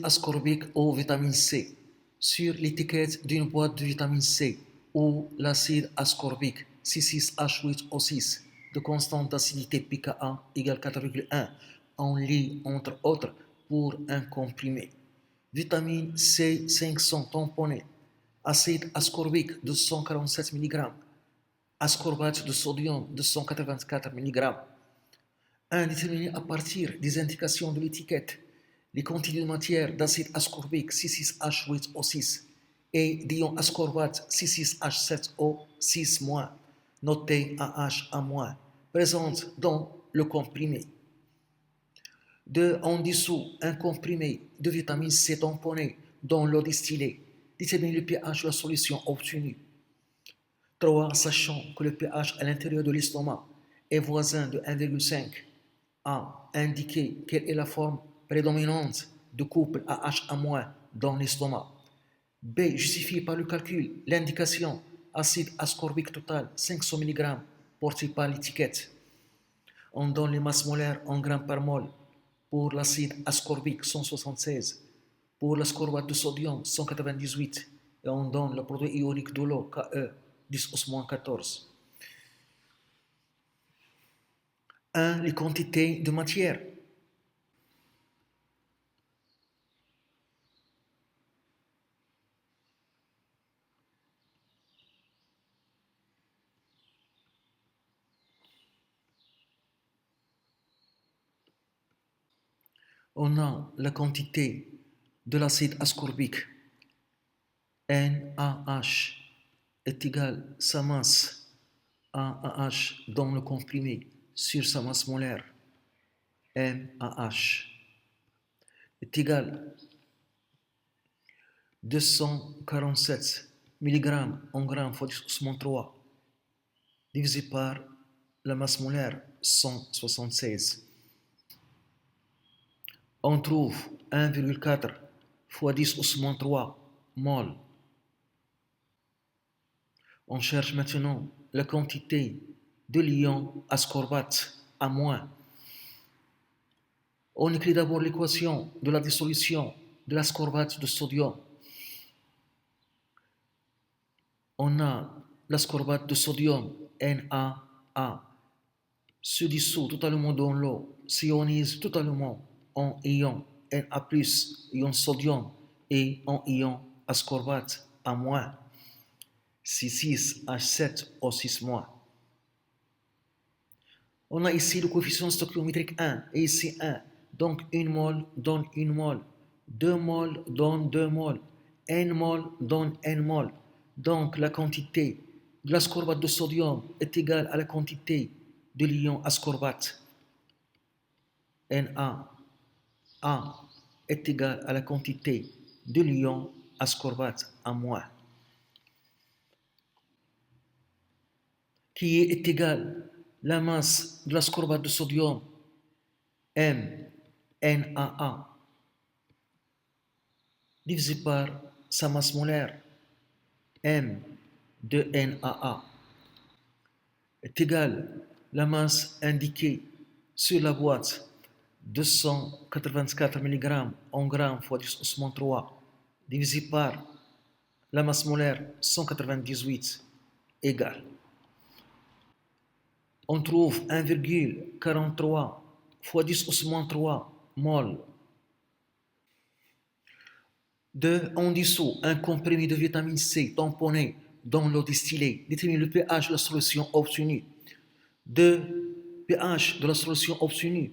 ascorbique ou vitamine C. Sur l'étiquette d'une boîte de vitamine C ou l'acide ascorbique C6H8O6 de constante d'acidité pKa égale 4,1, on lit entre autres pour un comprimé. Vitamine C 500 tamponnée, acide ascorbique 247 mg, ascorbate de sodium 284 mg. Déterminé à partir des indications de l'étiquette les quantités de matière d'acide ascorbique C6H8O6 et d'ion ascorbate C6H7O6-, noté AH-, présentes dans le comprimé. En dessous, un comprimé de vitamine C tamponné dans l'eau distillée détermine le pH de la solution obtenue. 3. Sachant que le pH à l'intérieur de l'estomac est voisin de 1,5, A. Indiquer quelle est la forme prédominante de couple AH- dans l'estomac. B. Justifié par le calcul l'indication acide ascorbique total 500 mg portée par l'étiquette. On donne les masses molaires en grammes par mol pour l'acide ascorbique 176, pour l'ascorbate de sodium 198 et on donne le produit ionique de l'eau Ke 10-14. 1. Les quantités de matière. On a la quantité de l'acide ascorbique NaH est égal sa masse AAH dans le comprimé sur sa masse molaire MAH est égal 247 mg en grammes fois 10^-3 divisé par la masse molaire 176. On trouve 1,4 fois 10^-3 mol. On cherche maintenant la quantité de l'ion ascorbate à moins. On écrit d'abord l'équation de la dissolution de l'ascorbate de sodium. On a l'ascorbate de sodium NaA se dissout totalement dans l'eau, s'ionise totalement en ion Na+, ion sodium et en ion ascorbate à moins, C6H7O6-. On a ici le coefficient stoichiométrique 1 et ici 1, donc 1 mol donne 1 mol, 2 mol donne 2 mol, n mol donne n mol. Donc la quantité de l'ascorbate de sodium est égale à la quantité de l'ion ascorbate Na. A est égal à la quantité de l'ion ascorbate à moins, qui est égal à la masse de l'ascorbate de sodium MNAA divisé par sa masse molaire M de NaA est égal à la masse indiquée sur la boîte 284 mg en grammes fois 10^-3 divisé par la masse molaire 198 égale. On trouve 1,43 fois 10^-3 mol. En dessous, un comprimé de vitamine C tamponné dans l'eau distillée détermine le pH de la solution obtenue. pH de la solution obtenue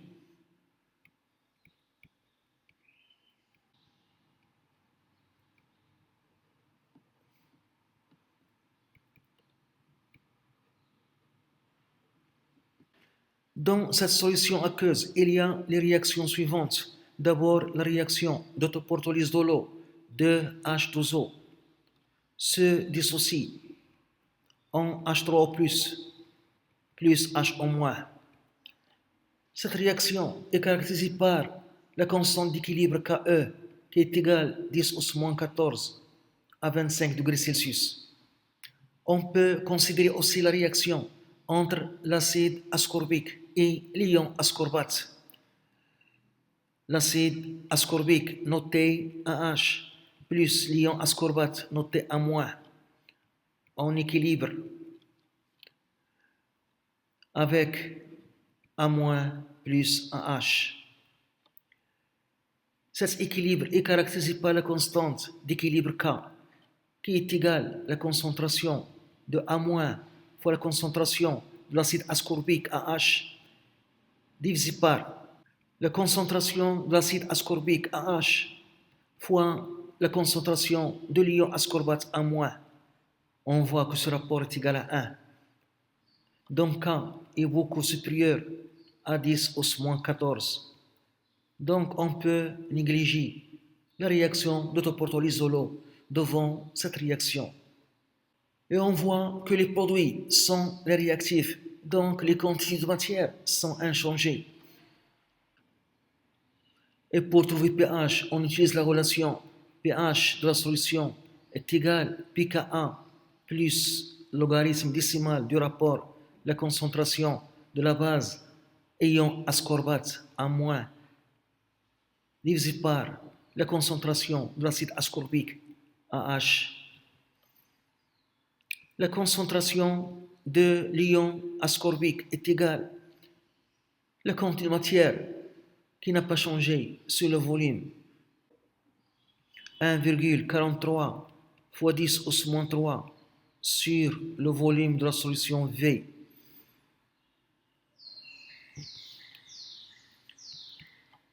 dans cette solution aqueuse, il y a les réactions suivantes. D'abord, la réaction d'autoportolyse de l'eau, 2H2O, se dissocie en H3O+, plus HO-. Cette réaction est caractérisée par la constante d'équilibre Ke, qui est égale à 10^-14 à 25 degrés Celsius. On peut considérer aussi la réaction entre l'acide ascorbique et l'ion ascorbate. L'acide ascorbique noté AH plus l'ion ascorbate noté A- en équilibre avec A- plus AH. Cet équilibre est caractérisé par la constante d'équilibre K, qui est égale à la concentration de A- fois la concentration de l'acide ascorbique AH divisé par la concentration de l'acide ascorbique AH fois la concentration de l'ion ascorbate A-. On voit que ce rapport est égal à 1. Donc K est beaucoup supérieur à 10 - 14. Donc on peut négliger la réaction d'autoportolysolo devant cette réaction. Et on voit que les produits sont les réactifs, donc les quantités de matière sont inchangées. Et pour trouver pH, on utilise la relation pH de la solution est égal à pKa plus logarithme décimal du rapport la concentration de la base ion ascorbate A- divisé par la concentration de l'acide ascorbique AH. La concentration de l'ion ascorbique est égale à la quantité de matière qui n'a pas changé sur le volume 1,43 fois 10 - 3 sur le volume de la solution V.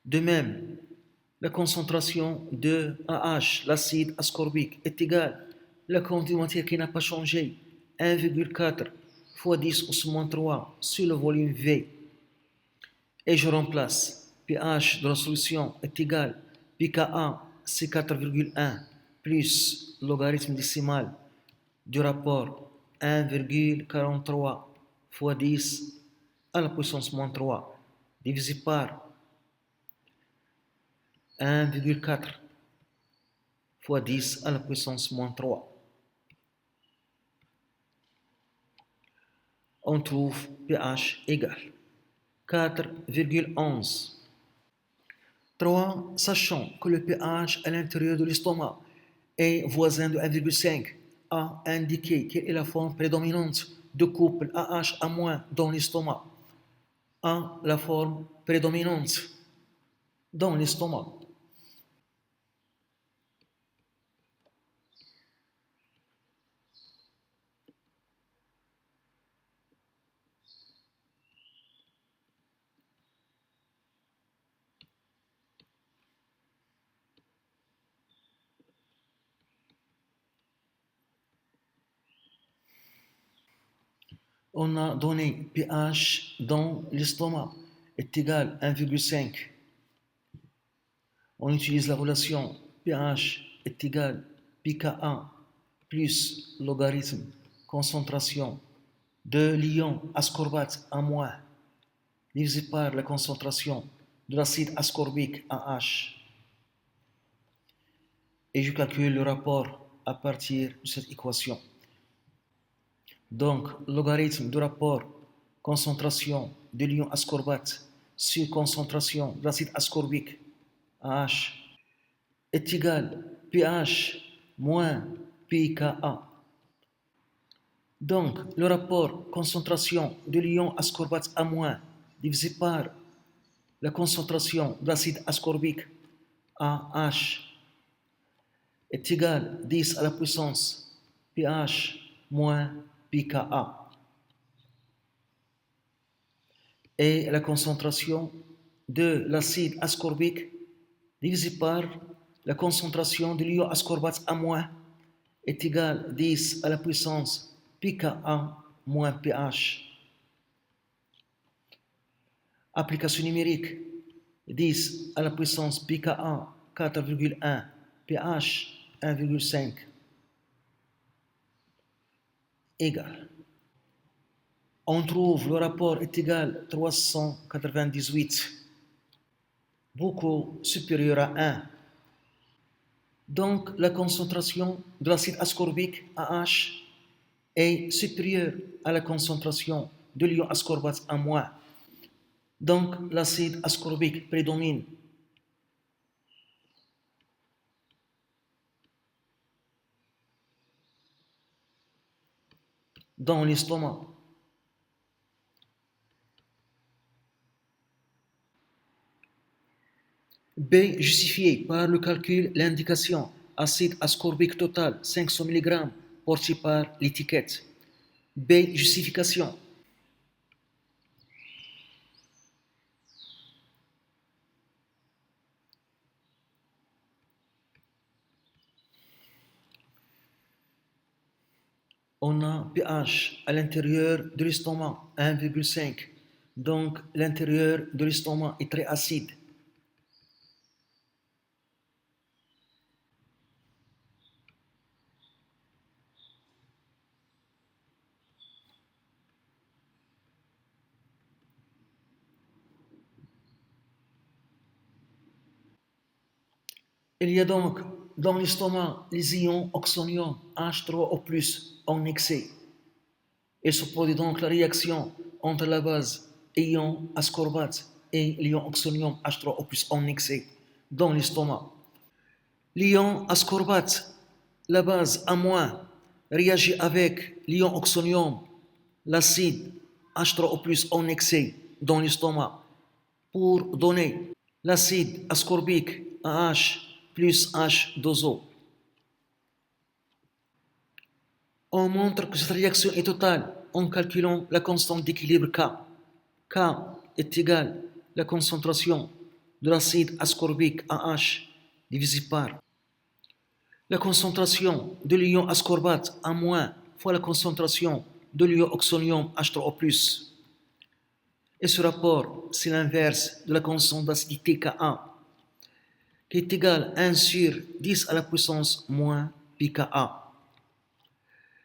De même, la concentration de AH, l'acide ascorbique, est égale à la quantité de matière qui n'a pas changé, 1,4 fois 10 - 3 sur le volume V. Et je remplace pH de la solution est égal à pKa, c'est 4,1 plus logarithme décimal du rapport 1,43 fois 10 à la puissance moins 3 divisé par 1,4 fois 10 à la puissance moins 3. On trouve pH égal 4,11. 3. Sachant que le pH à l'intérieur de l'estomac est voisin de 1,5, a indiqué quelle est la forme prédominante de couple AH- dans l'estomac. A, la forme prédominante dans l'estomac. On a donné pH dans l'estomac est égal à 1,5. On utilise la relation pH est égal à pKa plus logarithme concentration de l'ion ascorbate A- divisé par la concentration de l'acide ascorbique AH. Et je calcule le rapport à partir de cette équation. Donc, logarithme du rapport concentration de l'ion ascorbate sur concentration de l'acide ascorbique AH est égal à pH moins pKa. Donc, le rapport concentration de l'ion ascorbate A- divisé par la concentration de l'acide ascorbique AH est égal à 10 à la puissance pH moins pKa. Et la concentration de l'acide ascorbique divisé par la concentration de l'ion ascorbate A- est égal à 10 à la puissance pKa moins pH. Application numérique 10 à la puissance pKa 4,1 pH 1,5 égale. On trouve le rapport est égal à 398, beaucoup supérieur à 1. Donc la concentration de l'acide ascorbique AH est supérieure à la concentration de l'ion ascorbate A-. Donc l'acide ascorbique prédomine dans l'estomac. B. Justifié par le calcul l'indication acide ascorbique total 500 mg porté par l'étiquette. B. Justification. On a pH à l'intérieur de l'estomac 1,5. Donc l'intérieur de l'estomac est très acide. Il y a donc dans l'estomac les ions oxonium H3O+, en excès. Il se produit donc la réaction entre la base ion ascorbate et l'ion oxonium H3O+, en excès dans l'estomac. L'ion ascorbate, la base A- réagit avec l'ion oxonium, l'acide H3O+, en excès dans l'estomac pour donner l'acide ascorbique AH plus H2O. On montre que cette réaction est totale en calculant la constante d'équilibre K. K est égale à la concentration de l'acide ascorbique AH divisé par la concentration de l'ion ascorbate A- fois la concentration de l'ion oxonium H3O+. Et ce rapport, c'est l'inverse de la constante d'acidité Ka, qui est égale à 1 sur 10 à la puissance moins pKa.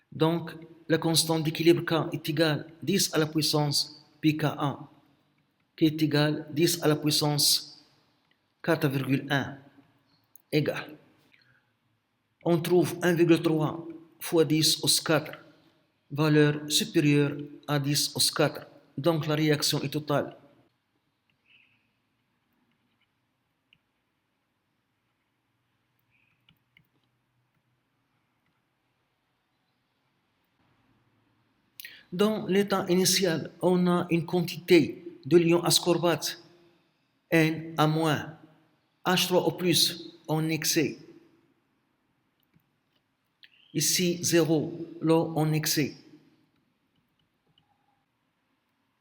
Donc, la constante d'équilibre K est égale à 10 à la puissance pKa, qui est égale à 10 à la puissance 4,1 égale. On trouve 1,3 fois 10 au 4, valeur supérieure à 10 au 4. Donc, la réaction est totale. Dans l'état initial, on a une quantité de l'ion ascorbate N à moins, H3O+, en excès. Ici, 0, l'eau en excès.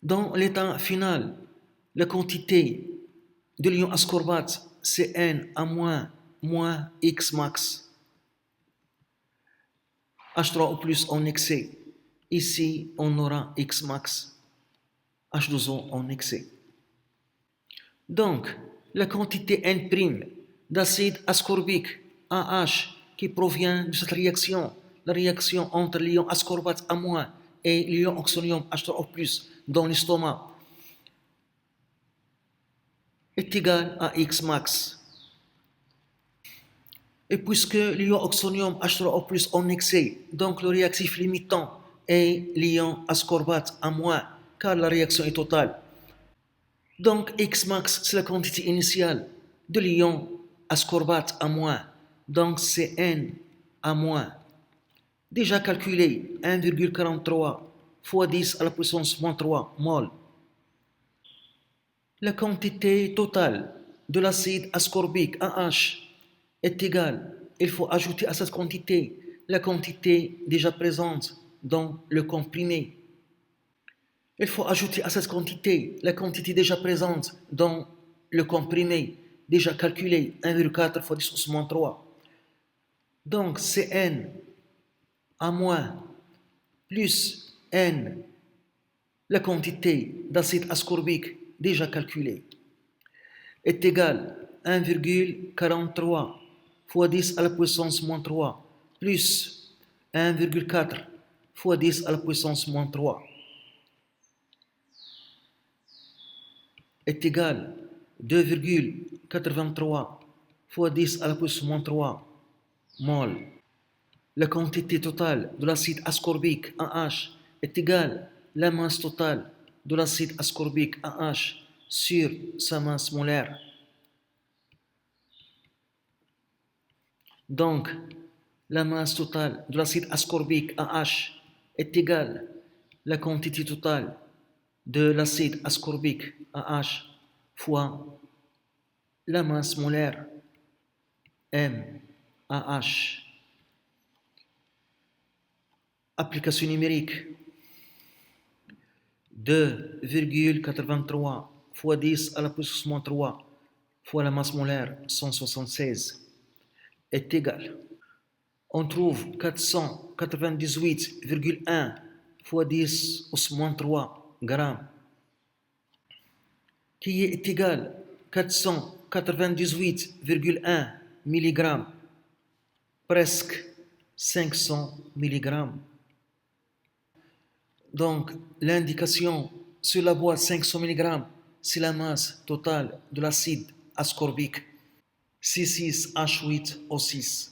Dans l'état final, la quantité de l'ion ascorbate, c'est N à moins, moins X max. H3O+, en excès. Ici, on aura X max, H2O en excès. Donc, la quantité N' d'acide ascorbique AH qui provient de cette réaction, la réaction entre l'ion ascorbate A- et l'ion oxonium H3O+, dans l'estomac, est égale à X max. Et puisque l'ion oxonium H3O+ en excès, donc le réactif limitant est l'ion ascorbate A-, car la réaction est totale. Donc X max, c'est la quantité initiale de l'ion ascorbate A-, donc c'est N A-. Déjà calculé 1,43 fois 10 à la puissance moins 3 mol. La quantité totale de l'acide ascorbique AH est égale. Il faut ajouter à cette quantité la quantité déjà présente dans le comprimé. Il faut ajouter à cette quantité la quantité déjà présente dans le comprimé, déjà calculé 1,4 fois 10 moins 3. Donc c'est N à moins plus N, la quantité d'acide ascorbique déjà calculée, est égale à 1,43 fois 10 à la puissance moins 3 plus 1,4 fois 10 à la puissance moins 3 est égal à 2,83 fois 10 à la puissance moins 3 mol. La quantité totale de l'acide ascorbique AH est égale à la masse totale de l'acide ascorbique AH sur sa masse molaire. Donc, la masse totale de l'acide ascorbique AH est égal à la quantité totale de l'acide ascorbique AH fois la masse molaire MAH. Application numérique 2,83 fois 10 à la puissance moins 3 fois la masse molaire 176 est égal. On trouve 498,1 fois 10 au moins 3 grammes qui est égal à 498,1 mg, presque 500 mg. Donc, l'indication sur la boîte 500 mg, c'est la masse totale de l'acide ascorbique C6H8O6.